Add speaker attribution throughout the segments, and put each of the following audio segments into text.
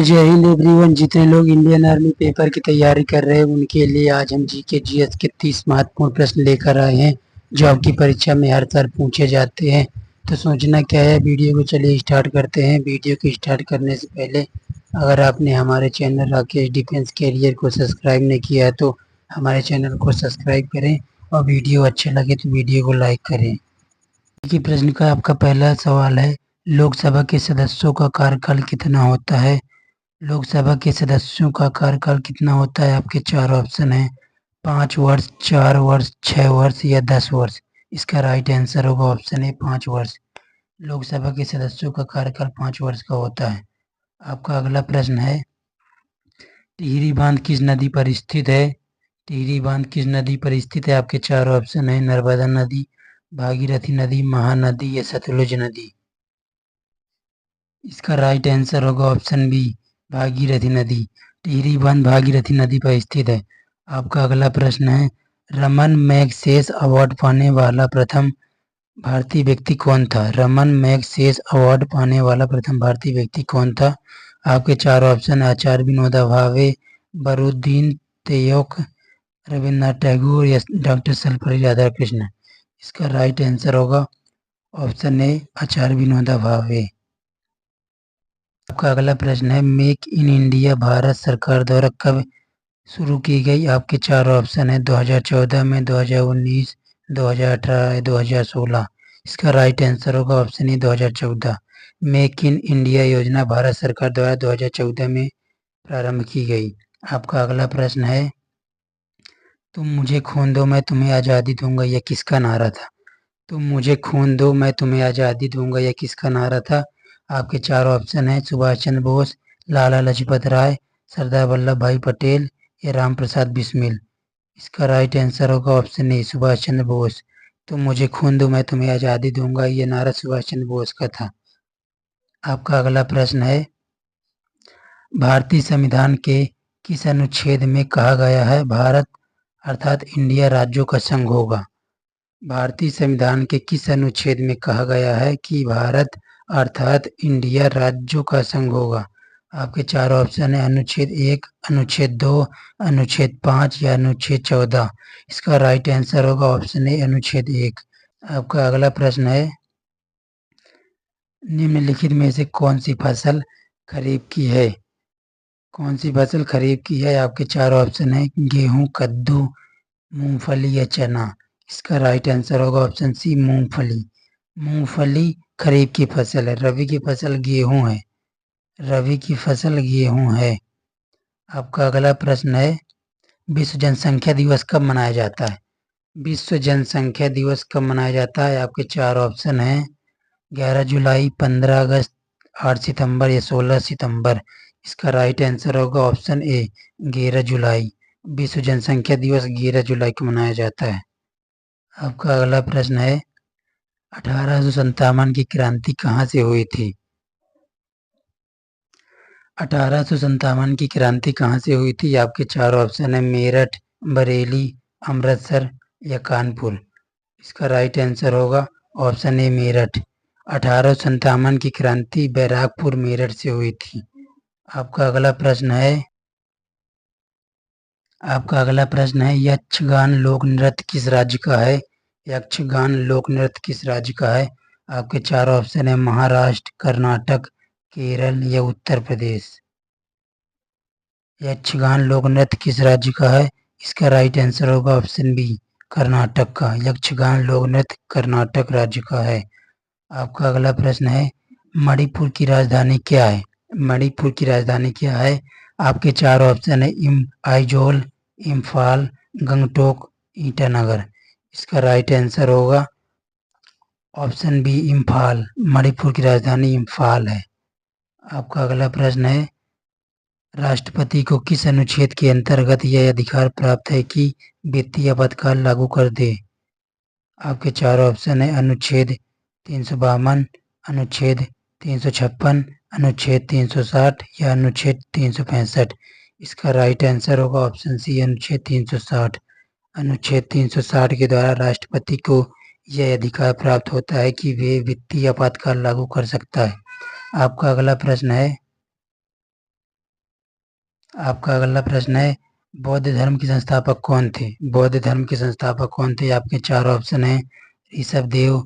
Speaker 1: जय हिंद एवरीवन। जितने लोग इंडियन आर्मी पेपर की तैयारी कर रहे हैं उनके लिए आज हम जीके जीएस के 30 महत्वपूर्ण प्रश्न लेकर आए हैं जो आपकी परीक्षा में हर साल पूछे जाते हैं। तो सोचना क्या है, वीडियो को चलिए स्टार्ट करते हैं। वीडियो को स्टार्ट करने से पहले अगर आपने हमारे चैनल राकेश डिफेंस कैरियर को सब्सक्राइब नहीं किया है तो हमारे चैनल को सब्सक्राइब करें और वीडियो अच्छे लगे तो वीडियो को लाइक करें। कि प्रश्न का आपका पहला सवाल है, लोकसभा के सदस्यों का कार्यकाल कितना होता है? लोकसभा के सदस्यों का कार्यकाल कितना होता है? आपके चार ऑप्शन हैं, 5 वर्ष, 4 वर्ष, 6 वर्ष या 10 वर्ष। इसका राइट आंसर होगा ऑप्शन ए 5 वर्ष। लोकसभा के सदस्यों का कार्यकाल 5 वर्ष का होता है। आपका अगला प्रश्न है, टिहरी बांध किस नदी पर स्थित है? टिहरी बांध किस नदी पर स्थित है? आपके चार ऑप्शन है, नर्मदा नदी, भागीरथी नदी, महानदी या सतलुज नदी। इसका राइट आंसर होगा ऑप्शन बी, भागीरथी नदी। टिहरी बांध भागीरथी नदी पर स्थित है। आपका अगला प्रश्न है, रमन मैगसेसे अवार्ड पाने वाला प्रथम भारतीय व्यक्ति कौन था? रमन मैगसेसे अवार्ड पाने वाला प्रथम भारतीय व्यक्ति कौन था? आपके चार ऑप्शन है, आचार्य विनोबा भावे, बरुद्दीन तयौक, रविन्द्रनाथ टैगोर या डॉक्टर सर्वपल्ली राधाकृष्णन। इसका राइट आंसर होगा ऑप्शन ए, आचार्य विनोबा भावे। आपका अगला प्रश्न है, मेक इन इंडिया भारत सरकार द्वारा कब शुरू की गई? आपके चार ऑप्शन है, 2014 में, 2019, 2018, 2016। इसका राइट आंसर होगा option A, 2014। Make in India योजना भारत सरकार द्वारा 2014 में प्रारंभ की गई। आपका अगला प्रश्न है, तुम मुझे खून दो मैं तुम्हें आज़ादी दूंगा, यह किसका नारा था? तुम मुझे खून दो मैं तुम्हें आज़ादी दूंगा, यह किसका नारा था? आपके चार ऑप्शन हैं, सुभाष चंद्र बोस, लाला लाजपत राय, सरदार वल्लभ भाई पटेल या राम प्रसाद बिस्मिल। इसका राइट आंसर होगा ऑप्शन ए, सुभाष चंद्र बोस। तुम मुझे खून दो मैं तुम्हें आज़ादी दूंगा, यह नारा सुभाष चंद्र बोस का था। आपका अगला प्रश्न है, भारतीय संविधान के किस अनुच्छेद में कहा गया है भारत अर्थात इंडिया राज्यों का संघ होगा? भारतीय संविधान के किस अनुच्छेद में कहा गया है कि भारत अर्थात इंडिया राज्यों का संघ होगा? आपके चार ऑप्शन है, अनुच्छेद 1, अनुच्छेद 2, अनुच्छेद 5 या अनुच्छेद 14। इसका राइट आंसर होगा ऑप्शन ए, अनुच्छेद 1। आपका अगला प्रश्न है, निम्नलिखित में से कौन सी फसल खरीफ की है? कौन सी फसल खरीफ की है? आपके चार ऑप्शन है, गेहूं, कद्दू, मूंगफली या चना। इसका राइट आंसर होगा ऑप्शन सी, मूंगफली। मूंगफली खरीफ की फसल है। रबी की फसल गेहूं है। रबी की फसल गेहूं है। आपका अगला प्रश्न है, विश्व जनसंख्या दिवस कब मनाया जाता है? विश्व जनसंख्या दिवस कब मनाया जाता है? आपके चार ऑप्शन हैं, 11 जुलाई, 15 अगस्त, 8 सितंबर या 16 सितंबर। इसका राइट आंसर होगा ऑप्शन ए, 11 जुलाई। विश्व जनसंख्या दिवस 11 जुलाई को मनाया जाता है। आपका अगला प्रश्न है, 1857 की क्रांति कहाँ से हुई थी? 1857 की क्रांति कहाँ से हुई थी? आपके चार ऑप्शन है, मेरठ, बरेली, अमृतसर या कानपुर। इसका राइट आंसर होगा ऑप्शन ए, मेरठ। 1857 की क्रांति बैराकपुर मेरठ से हुई थी। आपका अगला प्रश्न है, यक्षगान लोक नृत्य किस राज्य का है? यक्षगान लोक नृत्य किस राज्य का है? आपके चार ऑप्शन है, महाराष्ट्र, कर्नाटक, केरल या उत्तर प्रदेश। यक्षगान लोक नृत्य किस राज्य का है? इसका राइट आंसर होगा ऑप्शन बी, कर्नाटक का। यक्षगान लोक नृत्य कर्नाटक राज्य का है। आपका अगला प्रश्न है, मणिपुर की राजधानी क्या है? मणिपुर की राजधानी क्या है? आपके चार ऑप्शन है, आइजोल, इम्फाल, गंगटोक, ईटानगर। इसका राइट आंसर होगा ऑप्शन बी, इम्फाल। मणिपुर की राजधानी इम्फाल है। आपका अगला प्रश्न है, राष्ट्रपति को किस अनुच्छेद के अंतर्गत यह अधिकार प्राप्त है कि वित्तीय आपातकाल लागू कर दे? आपके चार ऑप्शन है, अनुच्छेद 352, अनुच्छेद 356, अनुच्छेद 360 या अनुच्छेद 365। इसका राइट आंसर होगा ऑप्शन सी, अनुच्छेद 360। अनुच्छेद 360 के द्वारा राष्ट्रपति को यह अधिकार प्राप्त होता है कि वे वित्तीय आपातकाल लागू कर सकता है। आपका अगला प्रश्न है, आपका अगला प्रश्न है, बौद्ध धर्म के संस्थापक कौन थे? बौद्ध धर्म के संस्थापक कौन थे? आपके चार ऑप्शन है, ऋषभ देव,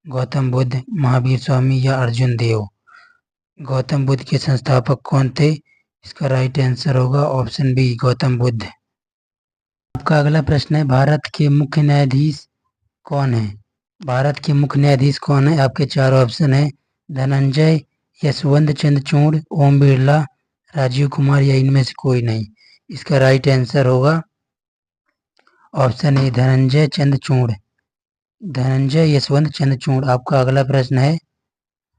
Speaker 1: गौतम बुद्ध, महावीर स्वामी या अर्जुन देव। गौतम बुद्ध के संस्थापक कौन थे? इसका राइट आंसर होगा ऑप्शन बी, गौतम बुद्ध। आपका अगला प्रश्न है, भारत के मुख्य न्यायाधीश कौन है? भारत के मुख्य न्यायाधीश कौन है? आपके चार ऑप्शन है, धनंजय, यशवंत चंद्रचूड़, ओम बिरला, राजीव कुमार या इनमें से कोई नहीं। इसका राइट आंसर होगा ऑप्शन ए, धनंजय चंद्रचूड़, धनंजय यशवंत चंद्रचूड़। आपका अगला प्रश्न है,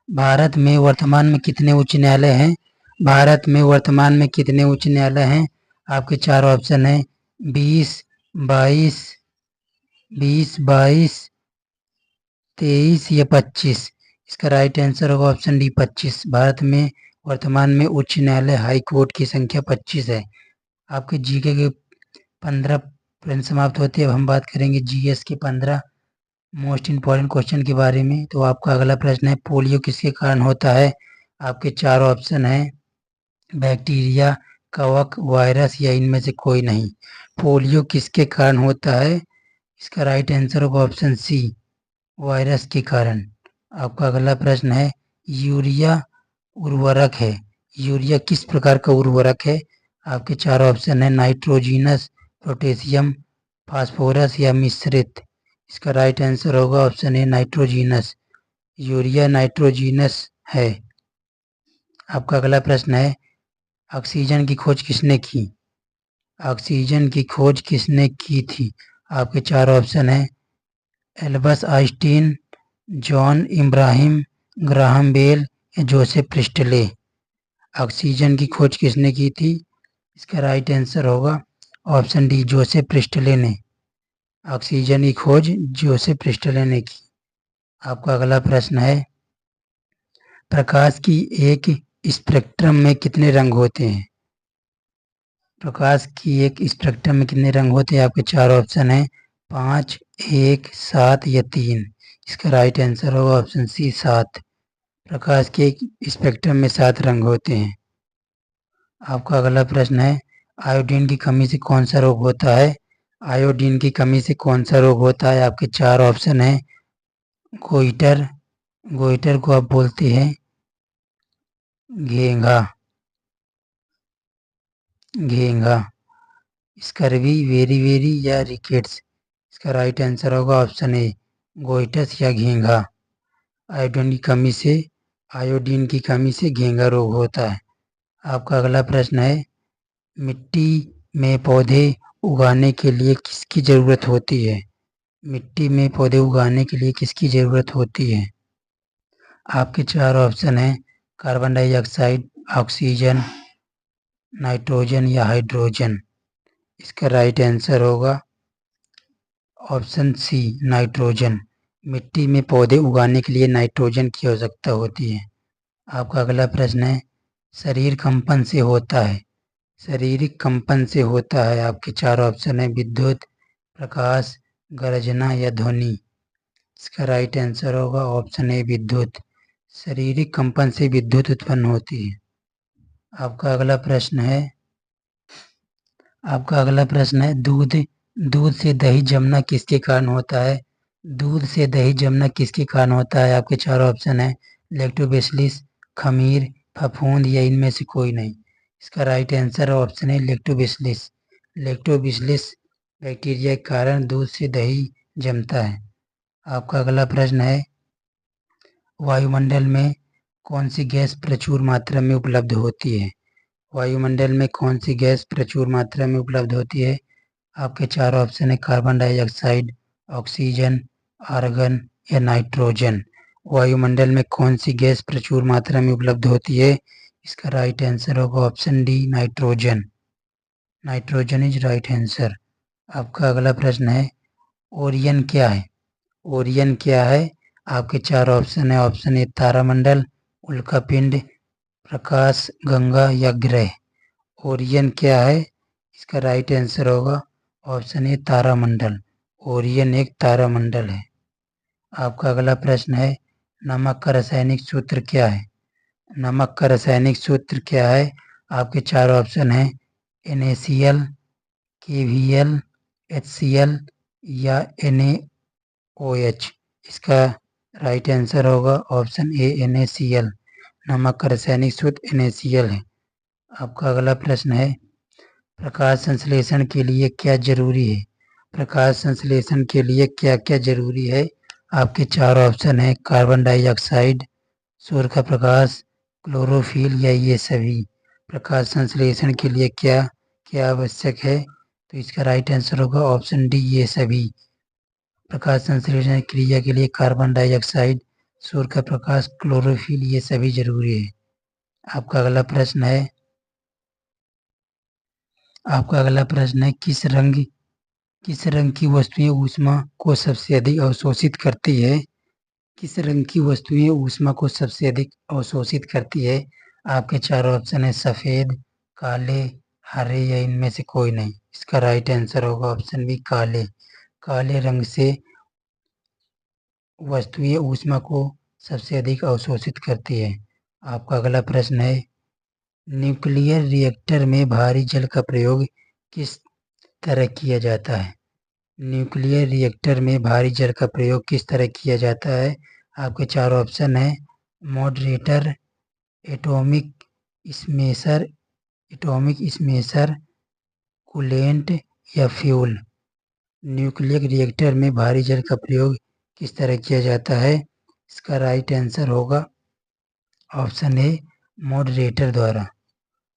Speaker 1: भारत में वर्तमान में कितने उच्च न्यायालय हैं? भारत में वर्तमान में कितने उच्च न्यायालय हैं? आपके चार ऑप्शन है, 20, 22, 22, 23 या 25। इसका राइट आंसर होगा ऑप्शन डी, 25। भारत में वर्तमान में उच्च न्यायालय हाई कोर्ट की संख्या 25 है। आपके जीके के 15 प्रश्न समाप्त होते हैं। अब हम बात करेंगे जीएस के 15 मोस्ट इम्पॉर्टेंट क्वेश्चन के बारे में। तो आपका अगला प्रश्न है, पोलियो किसके कारण होता है? आपके चार ऑप्शन है, बैक्टीरिया, कवक, वायरस या इनमें से कोई नहीं। पोलियो किसके कारण होता है? इसका राइट आंसर होगा ऑप्शन सी, वायरस के कारण। आपका अगला प्रश्न है, यूरिया उर्वरक है, यूरिया किस प्रकार का उर्वरक है? आपके चार ऑप्शन है, नाइट्रोजिनस, पोटेशियम, फास्फोरस या मिश्रित। इसका राइट आंसर होगा option A, nitrogenous. Urea nitrogenous है। आपका अगला प्रश्न है, ऑक्सीजन की खोज किसने की? ऑक्सीजन की खोज किसने की थी? आपके चार ऑप्शन है, Albus Einstein, John Ibrahim, Graham Bell या जोसेफ प्रिस्टले। ऑक्सीजन की खोज किसने की थी? इसका राइट आंसर होगा ऑप्शन डी, जोसेफ प्रिस्टले ने। ऑक्सीजन की खोज जोसेफ प्रिस्टले ने की। आपका अगला प्रश्न है, प्रकाश की एक स्पेक्ट्रम में कितने रंग होते हैं? प्रकाश की एक स्पेक्ट्रम में कितने रंग होते हैं? आपके चार ऑप्शन है, 5, 1, 7 या 3। इसका राइट आंसर होगा ऑप्शन सी, 7। प्रकाश के एक स्पेक्ट्रम में 7 रंग होते हैं। आपका अगला प्रश्न है, आयोडीन की कमी से कौन सा रोग होता है? आयोडीन की कमी से कौन सा रोग होता है? आपके चार ऑप्शन है, गोइटर, गोइटर को आप बोलते हैं घेंघा, घेंघा, स्कर्वी, वेरी वेरी या रिकेट्स। इसका राइट आंसर होगा ऑप्शन ए, गोइटस या घेंघा। आयोडीन की कमी से घेंघा रोग होता है। आपका अगला प्रश्न है, मिट्टी में पौधे उगाने के लिए किसकी ज़रूरत होती है? मिट्टी में पौधे उगाने के लिए किसकी ज़रूरत होती है? आपके चार ऑप्शन हैं, कार्बन डाइऑक्साइड, ऑक्सीजन, नाइट्रोजन या हाइड्रोजन। इसका राइट आंसर होगा ऑप्शन सी, नाइट्रोजन। मिट्टी में पौधे उगाने के लिए नाइट्रोजन की आवश्यकता होती है। आपका अगला प्रश्न है, शरीर कंपन से होता है, शारीरिक कंपन से होता है। आपके चार ऑप्शन है, विद्युत, प्रकाश, गर्जना या ध्वनि। इसका राइट आंसर होगा ऑप्शन ए, विद्युत। शारीरिक कंपन से विद्युत उत्पन्न होती है। आपका अगला प्रश्न है, दूध से दही जमना किसके कारण होता है? दूध से दही जमना किसके कारण होता है? आपके चार ऑप्शन है, लैक्टोबैसिलस, खमीर, फफूंद या इनमें से कोई नहीं। इसका राइट आंसर ऑप्शन है, लैक्टोबैसिलस। लैक्टोबैसिलस बैक्टीरिया के कारण दूध से दही जमता है। आपका अगला प्रश्न है, वायुमंडल में कौन सी गैस प्रचुर मात्रा में उपलब्ध होती है? वायुमंडल में कौन सी गैस प्रचुर मात्रा में उपलब्ध होती है? आपके चार ऑप्शन है, कार्बन डाइऑक्साइड, ऑक्सीजन, आर्गन या नाइट्रोजन। वायुमंडल में कौन सी गैस प्रचुर मात्रा में उपलब्ध होती है? इसका राइट आंसर होगा option D, nitrogen. Nitrogen is right answer. आपका अगला प्रश्न है, ओरियन क्या है? ओरियन क्या है? आपके चार ऑप्शन है, ऑप्शन ए, तारामंडल, उल्कापिंड, प्रकाश गंगा या ग्रह। ओरियन क्या है? इसका राइट आंसर होगा ऑप्शन ए, तारामंडल। ओरियन एक तारामंडल है। आपका अगला प्रश्न है, नमक का रासायनिक सूत्र क्या है? नमक का रासायनिक सूत्र क्या है? आपके चार ऑप्शन हैं, NaCl, KVl, HCl या NaOH। इसका राइट आंसर होगा ऑप्शन ए NaCl। नमक का रासायनिक सूत्र NaCl है। आपका अगला प्रश्न है, प्रकाश संश्लेषण के लिए क्या जरूरी है? प्रकाश संश्लेषण के लिए क्या क्या जरूरी है? आपके चार ऑप्शन है, कार्बन डाइऑक्साइड, सूर्य का प्रकाश, क्लोरोफिल या ये सभी। प्रकाश संश्लेषण के लिए क्या क्या आवश्यक है? तो इसका राइट आंसर होगा ऑप्शन डी ये सभी। प्रकाश संश्लेषण क्रिया के लिए कार्बन डाइऑक्साइड, सूर्य का प्रकाश, क्लोरोफिल ये सभी जरूरी है। आपका अगला प्रश्न है, किस रंग की वस्तुएं ऊष्मा को सबसे अधिक अवशोषित करती है? किस रंग की वस्तुएं ऊष्मा को सबसे अधिक अवशोषित करती है? आपके चार ऑप्शन है, सफेद, काले, हरे या इनमें से कोई नहीं। इसका राइट आंसर होगा ऑप्शन बी काले। काले रंग से वस्तुएं ऊष्मा को सबसे अधिक अवशोषित करती है। आपका अगला प्रश्न है, न्यूक्लियर रिएक्टर में भारी जल का प्रयोग किस तरह किया जाता है? न्यूक्लियर रिएक्टर में भारी जल का प्रयोग किस तरह किया जाता है? आपके चार ऑप्शन है, मॉडरेटर, एटॉमिक स्मेशर, कूलेंट या फ्यूल। न्यूक्लियर रिएक्टर में भारी जल का प्रयोग किस तरह किया जाता है? इसका राइट आंसर होगा ऑप्शन ए मॉडरेटर द्वारा।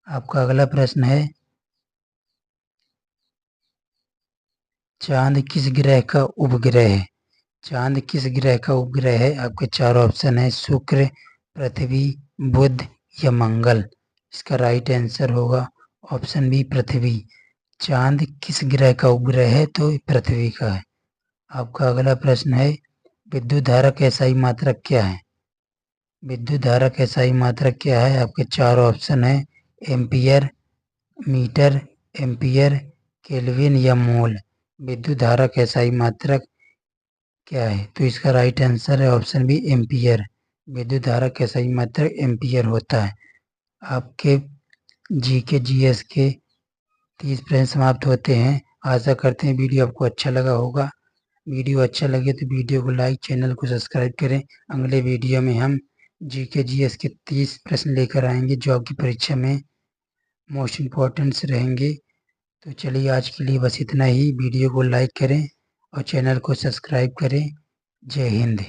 Speaker 1: आपका अगला प्रश्न है, चांद किस ग्रह का उपग्रह है? चांद किस ग्रह का उपग्रह है? आपके चार ऑप्शन है, शुक्र, पृथ्वी, बुध या मंगल। इसका राइट आंसर होगा ऑप्शन बी पृथ्वी। चांद किस ग्रह का उपग्रह है? तो पृथ्वी का है। आपका अगला प्रश्न है, विद्युत धारा का SI मात्रक क्या है? विद्युत धारा का SI मात्रक क्या है? आपके चार ऑप्शन है, एम्पियर, मीटर, एम्पियर, केल्विन या मोल। विद्युत धारा का SI मात्रक क्या है? तो इसका राइट आंसर है ऑप्शन बी एम्पियर। विद्युत धारा का SI मात्रक एम्पियर होता है। आपके GK GS के 30 प्रश्न समाप्त होते हैं। आशा करते हैं वीडियो आपको अच्छा लगा होगा। वीडियो अच्छा लगे तो वीडियो को लाइक, चैनल को सब्सक्राइब करें। अगले वीडियो में हम GK GS के 30 प्रश्न लेकर आएंगे जो आपकी परीक्षा में मोस्ट इम्पोर्टेंट्स रहेंगे। तो चलिए आज के लिए बस इतना ही। वीडियो को लाइक करें और चैनल को सब्सक्राइब करें। जय हिंद।